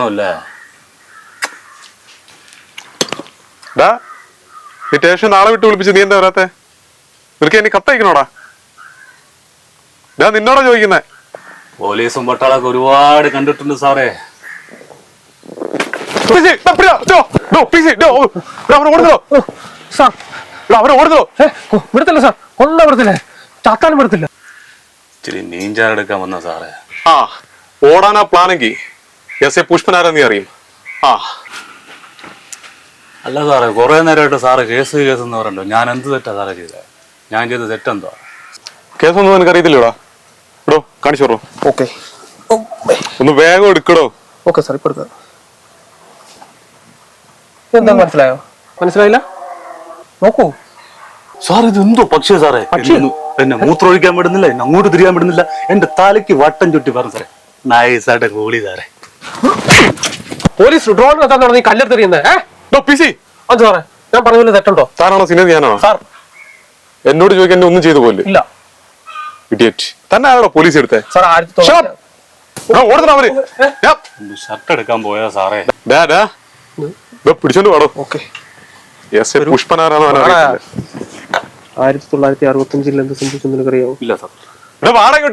നാളെ വിട്ട് വിളിപ്പിച്ച് നീ എന്താ വരാത്തെ? നിനക്ക് എന്നെ കത്തയക്കണോടാ? ഞാൻ നിന്നോടാ ചോദിക്കുന്നേ. പോലീസും പട്ടാളൊക്കെ ഒരുപാട് കണ്ടിട്ടുണ്ട് സാറേ. വിടത്തില്ല സാർ, കൊള്ള വിടത്തില്ല, ചാത്താനും വിടത്തില്ല. ഇച്ചിരി നീഞ്ചാറെടുക്കാൻ വന്ന സാറേ. ആ ഓടാനാ പ്ലാനെങ്കിൽ എസ് എ പുഷ്പനാരെന്ന് അറിയും. ആ അല്ല സാറേ, കുറെ നേരമായിട്ട് സാറ് കേസ് എന്ന് പറയണ്ടോ. ഞാൻ എന്ത് തെറ്റാ സാറേ ചെയ്തേ? ഞാൻ ചെയ്ത തെറ്റെന്തോ? കേസൊന്നും എനിക്ക് അറിയത്തില്ലടാ. ഇടോ കാണിച്ചോറോ. ഓക്കെ, ഒന്ന് വേഗം എടുക്കടോ. ഓക്കെ സാർ, ഇപ്പൊ എടുക്കാം. എന്താ മനസ്സിലായോ? മനസ്സിലായില്ല? നോക്കൂ സാർ, ഇത് എന്തോ പക്ഷേ സാറേ, എന്നെ മൂത്രമൊഴിക്കാൻ വിടുന്നില്ല, എന്നെ അങ്ങോട്ട് തിരിയാൻ വിടുന്നില്ല, എന്റെ തലയ്ക്ക് വട്ടം ചുറ്റി പറഞ്ഞു സാറേ. നൈസായിട്ട് കൂളി സാറേ. പോലീസ് ഡ്രോൺ എത്താൻ നീ കല്ലെടുത്തെറിയുന്നത്? അത് സാറേ, ഞാൻ പറഞ്ഞ തെറ്റുണ്ടോ? സാറാണോ സിനിമ? ഞാനാണോ? സാർ എന്നോട് ചോദിക്കാൻ ഒന്നും ചെയ്തു പോലെ ഇല്ല. തന്നെ ആണോ പോലീസ് എടുത്തേ? ഷർട്ട് എടുക്കാൻ പോയാ സാറേ. പിടിച്ചോണ്ട് പാടോ. ഓക്കെ, പുഷ്പനാരാണോ? 1965 എന്ത് സംഭവിച്ചു നിനക്കറിയാവോ? ഇല്ല സാർ. വാടക